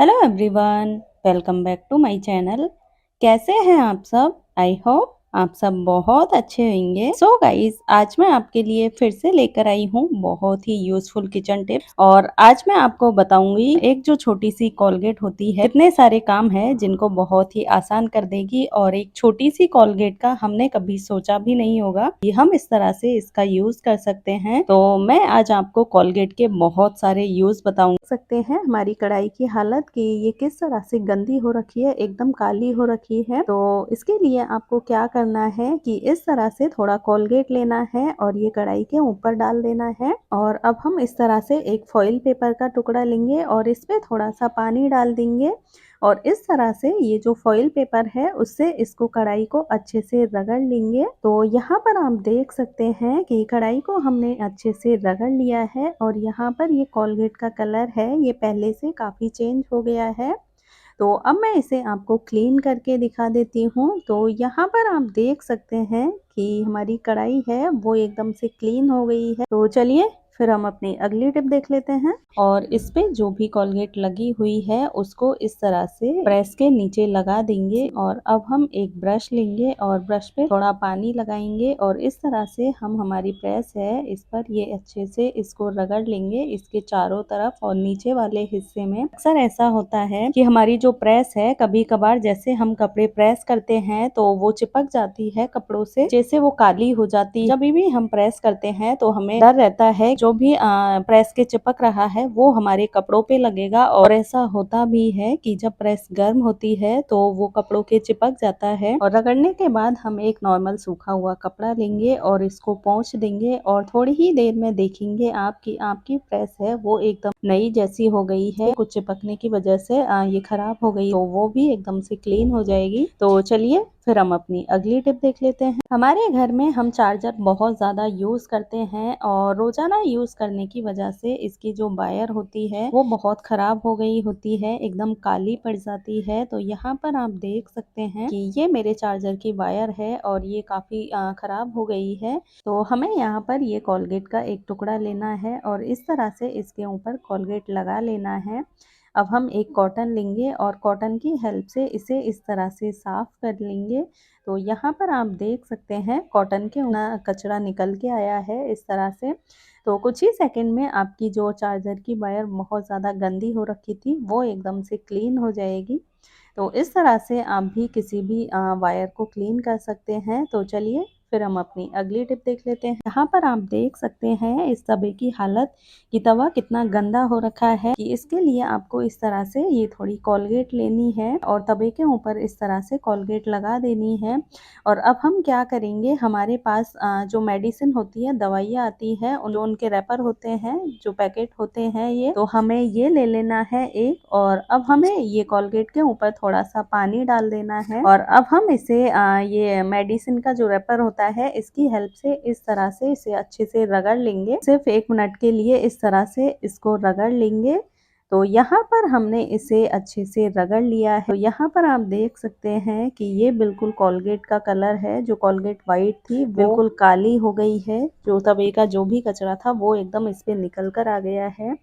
Hello everyone, welcome back to my channel. कैसे हैं आप सब? आई होप आप सब बहुत अच्छे होंगे। सो गाइस, आज मैं आपके लिए फिर से लेकर आई हूँ बहुत ही यूजफुल किचन टिप्स। और आज मैं आपको बताऊंगी एक जो छोटी सी कोलगेट होती है, इतने सारे काम है जिनको बहुत ही आसान कर देगी। और एक छोटी सी कोलगेट का हमने कभी सोचा भी नहीं होगा कि हम इस तरह से इसका यूज कर सकते हैं। तो मैं आज आपको कोलगेट के बहुत सारे यूज बताऊंगी। सकते हैं हमारी कढ़ाई की हालत कि ये किस तरह से गंदी हो रखी है, एकदम काली हो रखी है। तो इसके लिए आपको क्या करना है कि इस तरह से थोड़ा कोलगेट लेना है और ये कढ़ाई के ऊपर डाल देना है। और अब हम इस तरह से एक फॉइल पेपर का टुकड़ा लेंगे और इस पे थोड़ा सा पानी डाल देंगे। और इस तरह से ये जो फॉइल पेपर है उससे इसको कढ़ाई को अच्छे से रगड़ लेंगे। तो यहाँ पर आप देख सकते हैं कि कढ़ाई को हमने अच्छे से रगड़ लिया है और यहाँ पर ये कोलगेट का कलर है ये पहले से काफ़ी चेंज हो गया है। तो अब मैं इसे आपको क्लीन करके दिखा देती हूँ। तो यहाँ पर आप देख सकते हैं कि हमारी कढ़ाई है वो एकदम से क्लीन हो गई है। तो चलिए फिर हम अपनी अगली टिप देख लेते हैं। और इस पे जो भी कोलगेट लगी हुई है उसको इस तरह से प्रेस के नीचे लगा देंगे। और अब हम एक ब्रश लेंगे और ब्रश पे थोड़ा पानी लगाएंगे और इस तरह से हम हमारी प्रेस है इस पर ये अच्छे से इसको रगड़ लेंगे इसके चारों तरफ और नीचे वाले हिस्से में। अक्सर ऐसा होता है कि हमारी जो प्रेस है कभी कभार जैसे हम कपड़े प्रेस करते हैं तो वो चिपक जाती है कपड़ों से, जैसे वो काली हो जाती है। जब भी हम प्रेस करते हैं तो हमें डर रहता है जो भी प्रेस के चिपक रहा है वो हमारे कपड़ों पे लगेगा। और ऐसा होता भी है कि जब प्रेस गर्म होती है तो वो कपड़ों के चिपक जाता है। और रगड़ने के बाद हम एक नॉर्मल सूखा हुआ कपड़ा लेंगे और इसको पोंछ देंगे और थोड़ी ही देर में देखेंगे आपकी प्रेस है वो एकदम नई जैसी हो गई है। कुछ चिपकने की वजह से ये खराब हो गई तो वो भी एकदम से क्लीन हो जाएगी। तो चलिए फिर हम अपनी अगली टिप देख लेते हैं। हमारे घर में हम चार्जर बहुत ज़्यादा यूज़ करते हैं और रोज़ाना यूज़ करने की वजह से इसकी जो वायर होती है वो बहुत ख़राब हो गई होती है, एकदम काली पड़ जाती है। तो यहाँ पर आप देख सकते हैं कि ये मेरे चार्जर की वायर है और ये काफ़ी ख़राब हो गई है। तो हमें यहाँ पर ये कोलगेट का एक टुकड़ा लेना है और इस तरह से इसके ऊपर कोलगेट लगा लेना है। अब हम एक कॉटन लेंगे और कॉटन की हेल्प से इसे इस तरह से साफ कर लेंगे। तो यहाँ पर आप देख सकते हैं कॉटन के कचरा निकल के आया है इस तरह से। तो कुछ ही सेकंड में आपकी जो चार्जर की वायर बहुत ज़्यादा गंदी हो रखी थी वो एकदम से क्लीन हो जाएगी। तो इस तरह से आप भी किसी भी वायर को क्लीन कर सकते हैं। तो चलिए फिर हम अपनी अगली टिप देख लेते हैं। यहाँ पर आप देख सकते हैं इस तवे की हालत कि तवा कितना गंदा हो रखा है। कि इसके लिए आपको इस तरह से ये थोड़ी कोलगेट लेनी है और तवे के ऊपर इस तरह से कोलगेट लगा देनी है। और अब हम क्या करेंगे, हमारे पास जो मेडिसिन होती है, दवाइयाँ आती है, जो उनके रैपर होते हैं, जो पैकेट होते हैं ये, तो हमें ये ले लेना है एक। और अब हमें ये कोलगेट के ऊपर थोड़ा सा पानी डाल देना है और अब हम इसे ये मेडिसिन का जो रैपर होता है इसकी हेल्प से इस तरह से इसे अच्छे से रगड़ लेंगे। सिर्फ 1 मिनट के लिए इस तरह से इसको रगड़ लेंगे। तो यहाँ पर हमने इसे अच्छे से रगड़ लिया है। तो यहाँ पर आप देख सकते हैं कि ये बिल्कुल कोलगेट का कलर है। जो कोलगेट वाइट थी वो बिल्कुल काली हो गई है। जो तवे का जो भी कचरा था वो एकदम इस पे निकल कर आ गया है।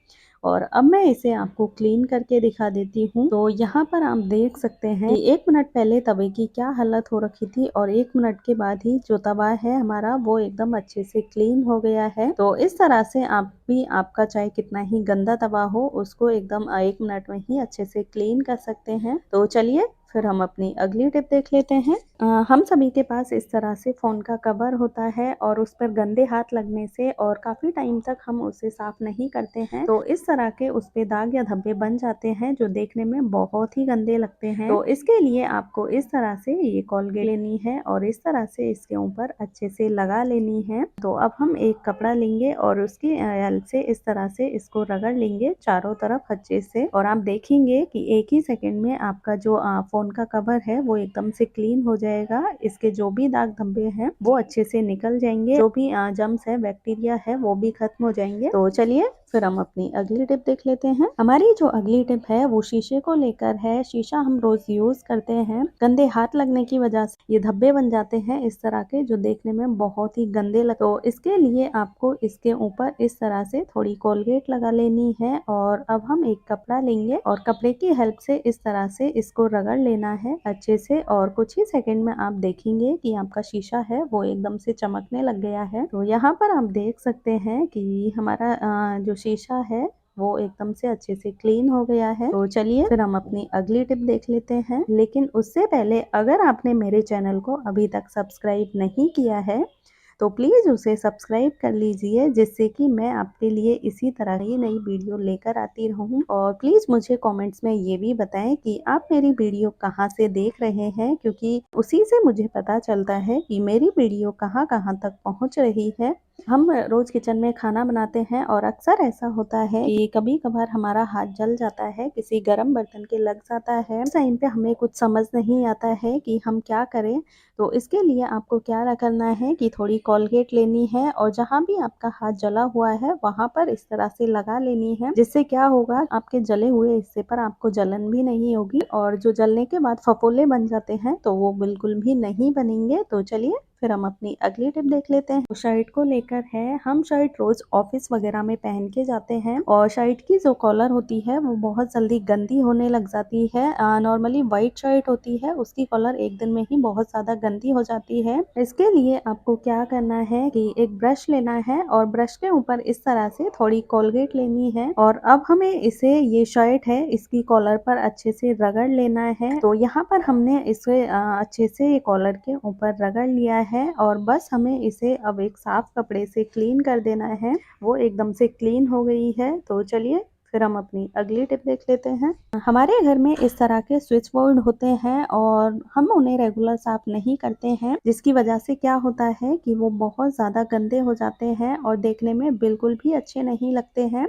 और अब मैं इसे आपको क्लीन करके दिखा देती हूँ। तो यहाँ पर आप देख सकते हैं कि 1 मिनट पहले तवे की क्या हालत हो रखी थी और 1 मिनट के बाद ही जो तवा है हमारा वो एकदम अच्छे से क्लीन हो गया है। तो इस तरह से आप भी आपका चाहे कितना ही गंदा तवा हो उसको एकदम 1 मिनट में ही अच्छे से क्लीन कर सकते हैं। तो चलिए फिर हम अपनी अगली टिप देख लेते हैं। हम सभी के पास इस तरह से फ़ोन का कवर होता है और उस पर गंदे हाथ लगने से और काफ़ी टाइम तक हम उसे साफ़ नहीं करते हैं तो इस तरह के उस पे दाग या धब्बे बन जाते हैं जो देखने में बहुत ही गंदे लगते हैं। तो इसके लिए आपको इस तरह से ये कोलगेट लेनी है और इस तरह से इसके ऊपर अच्छे से लगा लेनी है। तो अब हम एक कपड़ा लेंगे और उसकी हेल्प से इस तरह से इसको रगड़ लेंगे चारों तरफ अच्छे से। और आप देखेंगे कि एक ही सेकंड में आपका जो फोन का कवर है वो एकदम से क्लीन हो जाएगा। इसके जो भी दाग धब्बे हैं वो अच्छे से निकल जाएंगे, जो भी जर्म्स है, बैक्टीरिया है, वो भी खत्म हो जाएंगे। तो चलिए फिर हम अपनी अगली टिप देख लेते हैं। हमारी जो अगली टिप है वो शीशे को लेकर है। शीशा हम रोज यूज करते हैं, गंदे हाथ लगने की वजह से ये धब्बे बन जाते हैं इस तरह के, जो देखने में बहुत ही गंदे लगते। तो इसके लिए आपको इसके ऊपर इस तरह से थोड़ी कोलगेट लगा लेनी है और अब हम एक कपड़ा लेंगे और कपड़े की हेल्प से इस तरह से इसको रगड़ लेना है अच्छे से, और कुछ ही सेकंड में आप देखेंगे कि आपका शीशा है वो एकदम से चमकने लग गया है। तो यहाँ पर आप देख सकते हैं कि हमारा जो शीशा है वो एकदम से अच्छे से क्लीन हो गया है। तो चलिए फिर हम अपनी अगली टिप देख लेते हैं, लेकिन उससे पहले अगर आपने मेरे चैनल को अभी तक सब्सक्राइब नहीं किया है तो प्लीज़ उसे सब्सक्राइब कर लीजिए, जिससे कि मैं आपके लिए इसी तरह की नई वीडियो लेकर आती रहूं। और प्लीज़ मुझे कमेंट्स में ये भी बताएं कि आप मेरी वीडियो कहां से देख रहे हैं, क्योंकि उसी से मुझे पता चलता है कि मेरी वीडियो कहां कहां तक पहुंच रही है। हम रोज किचन में खाना बनाते हैं और अक्सर ऐसा होता है कि कभी कभार हमारा हाथ जल जाता है, किसी गर्म बर्तन के लग जाता है। उस टाइम पे हमें कुछ समझ नहीं आता है कि हम क्या करें। तो इसके लिए आपको क्या करना है कि थोड़ी कोलगेट लेनी है और जहाँ भी आपका हाथ जला हुआ है वहां पर इस तरह से लगा लेनी है, जिससे क्या होगा आपके जले हुए हिस्से पर आपको जलन भी नहीं होगी, और जो जलने के बाद फफोले बन जाते हैं तो वो बिल्कुल भी नहीं बनेंगे। तो चलिए फिर हम अपनी अगली टिप देख लेते हैं। तो शर्ट को लेकर है। हम शर्ट रोज ऑफिस वगैरह में पहन के जाते हैं और शर्ट की जो कॉलर होती है वो बहुत जल्दी गंदी होने लग जाती है। नॉर्मली वाइट शर्ट होती है, उसकी कॉलर एक दिन में ही बहुत ज्यादा गंदी हो जाती है। इसके लिए आपको क्या करना है कि एक ब्रश लेना है और ब्रश के ऊपर इस तरह से थोड़ी कोलगेट लेनी है और अब हमें इसे, ये शर्ट है इसकी कॉलर पर अच्छे से रगड़ लेना है। तो यहाँ पर हमने इसे अच्छे से कॉलर के ऊपर रगड़ लिया है और बस हमें इसे अब एक साफ कपड़े से क्लीन कर देना है। वो एकदम से क्लीन हो गई है। तो चलिए फिर हम अपनी अगली टिप देख लेते हैं। हमारे घर में इस तरह के स्विच बोर्ड होते हैं और हम उन्हें रेगुलर साफ नहीं करते हैं, जिसकी वजह से क्या होता है कि वो बहुत ज़्यादा गंदे हो जाते हैं और देखने में बिल्कुल भी अच्छे नहीं लगते हैं।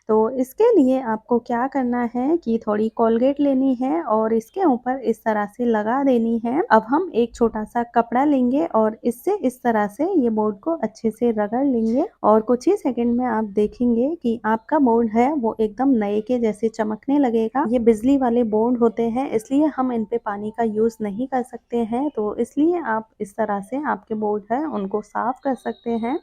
तो इसके लिए आपको क्या करना है कि थोड़ी कोलगेट लेनी है और इसके ऊपर इस तरह से लगा देनी है। अब हम एक छोटा सा कपड़ा लेंगे और इससे इस तरह से ये बोर्ड को अच्छे से रगड़ लेंगे और कुछ ही सेकंड में आप देखेंगे कि आपका बोर्ड है वो एकदम नए के जैसे चमकने लगेगा। ये बिजली वाले बोर्ड होते हैं, इसलिए हम इन पे पानी का यूज नहीं कर सकते हैं, तो इसलिए आप इस तरह से आपके बोर्ड है उनको साफ कर सकते हैं।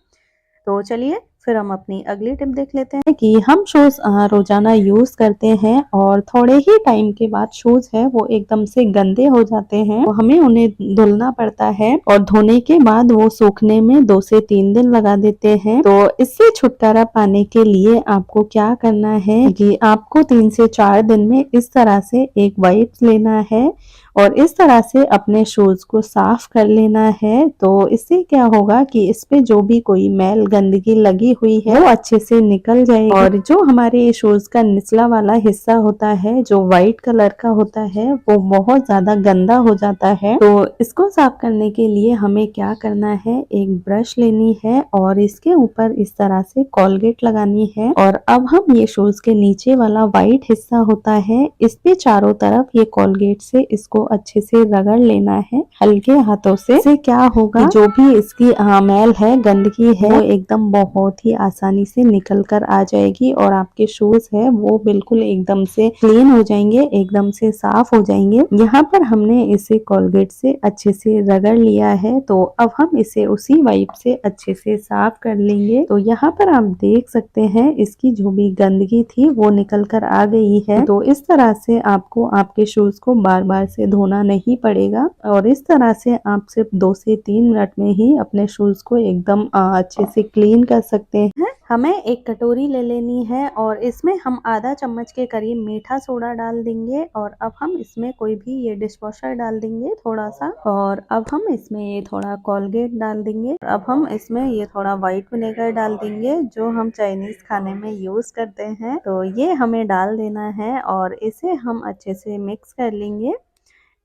तो चलिए फिर हम अपनी अगली टिप देख लेते हैं कि हम शूज रोजाना यूज करते हैं और थोड़े ही टाइम के बाद शूज है वो एकदम से गंदे हो जाते हैं, तो हमें उन्हें धुलना पड़ता है और धोने के बाद वो सूखने में 2 से 3 दिन लगा देते हैं। तो इससे छुटकारा पाने के लिए आपको क्या करना है कि आपको 3 से 4 दिन में इस तरह से एक वाइप्स लेना है और इस तरह से अपने शूज को साफ कर लेना है। तो इससे क्या होगा कि इस पे जो भी कोई मैल गंदगी लगी हुई है वो अच्छे से निकल जाएगी और जो हमारे शूज का निचला वाला हिस्सा होता है जो व्हाइट कलर का होता है वो बहुत ज्यादा गंदा हो जाता है। तो इसको साफ करने के लिए हमें क्या करना है, एक ब्रश लेनी है और इसके ऊपर इस तरह से कोलगेट लगानी है और अब हम ये शूज के नीचे वाला व्हाइट हिस्सा होता है इस पे चारों तरफ ये कोलगेट से इसको अच्छे से रगड़ लेना है हल्के हाथों से। इससे क्या होगा, जो भी इसकी मैल है, गंदगी है, वो एकदम बहुत ही आसानी से निकल कर आ जाएगी और आपके शूज है वो बिल्कुल एकदम से क्लीन हो जाएंगे, एकदम से साफ हो जाएंगे। यहाँ पर हमने इसे कोलगेट से अच्छे से रगड़ लिया है, तो अब हम इसे उसी वाइप से अच्छे से साफ कर लेंगे। तो यहाँ पर आप देख सकते हैं इसकी जो भी गंदगी थी वो निकल कर आ गई है। तो इस तरह से आपको आपके शूज को बार बार से धोना नहीं पड़ेगा और इस तरह से आप सिर्फ 2 से 3 मिनट में ही अपने शूज को एकदम अच्छे से क्लीन कर सकते हैं। हमें एक कटोरी ले लेनी है और इसमें हम आधा चम्मच के करीब मीठा सोडा डाल देंगे और अब हम इसमें कोई भी ये डिश वॉशर डाल देंगे थोड़ा सा, और अब हम इसमें ये थोड़ा कोलगेट डाल देंगे। अब हम इसमें ये थोड़ा व्हाइट विनेगर डाल देंगे जो हम चाइनीज खाने में यूज करते हैं। तो ये हमें डाल देना है और इसे हम अच्छे से मिक्स कर लेंगे।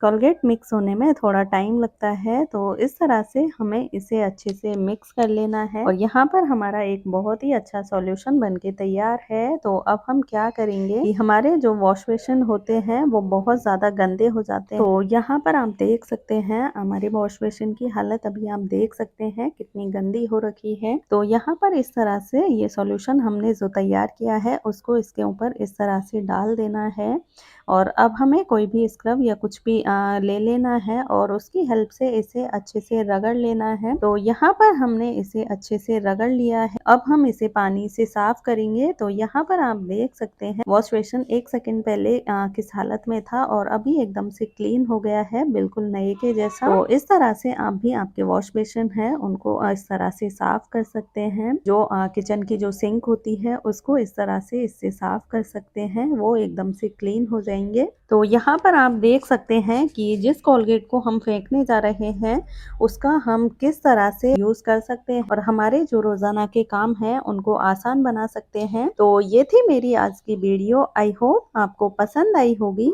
कोलगेट मिक्स होने में थोड़ा टाइम लगता है, तो इस तरह से हमें इसे अच्छे से मिक्स कर लेना है और यहाँ पर हमारा एक बहुत ही अच्छा सॉल्यूशन बनके तैयार है। तो अब हम क्या करेंगे कि हमारे जो वॉश बेसिन होते हैं वो बहुत ज़्यादा गंदे हो जाते हैं। तो यहाँ पर आप देख सकते हैं हमारे वॉश बेसिन की हालत अभी आप देख सकते हैं कितनी गंदी हो रखी है। तो यहाँ पर इस तरह से ये सॉल्यूशन हमने जो तैयार किया है उसको इसके ऊपर इस तरह से डाल देना है और अब हमें कोई भी स्क्रब या कुछ भी ले लेना है और उसकी हेल्प से इसे अच्छे से रगड़ लेना है। तो यहाँ पर हमने इसे अच्छे से रगड़ लिया है। अब हम इसे पानी से साफ करेंगे। तो यहाँ पर आप देख सकते हैं वॉश बेसिन 1 सेकंड पहले किस हालत में था और अभी एकदम से क्लीन हो गया है, बिल्कुल नए के जैसा। तो इस तरह से आप भी आपके वॉश बेसिन है उनको इस तरह से साफ कर सकते हैं। जो किचन की जो सिंक होती है उसको इस तरह से इससे साफ कर सकते हैं, वो एकदम से क्लीन हो जाएंगे। तो यहाँ पर आप देख सकते हैं कि जिस कोलगेट को हम फेंकने जा रहे हैं उसका हम किस तरह से यूज कर सकते हैं और हमारे जो रोजाना के काम हैं उनको आसान बना सकते हैं। तो ये थी मेरी आज की वीडियो। आई होप आपको पसंद आई होगी।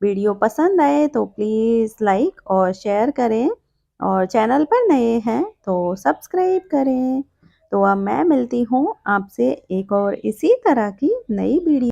वीडियो पसंद आए तो प्लीज लाइक और शेयर करें और चैनल पर नए हैं तो सब्सक्राइब करें। तो अब मैं मिलती हूँ आपसे एक और इसी तरह की नई वीडियो।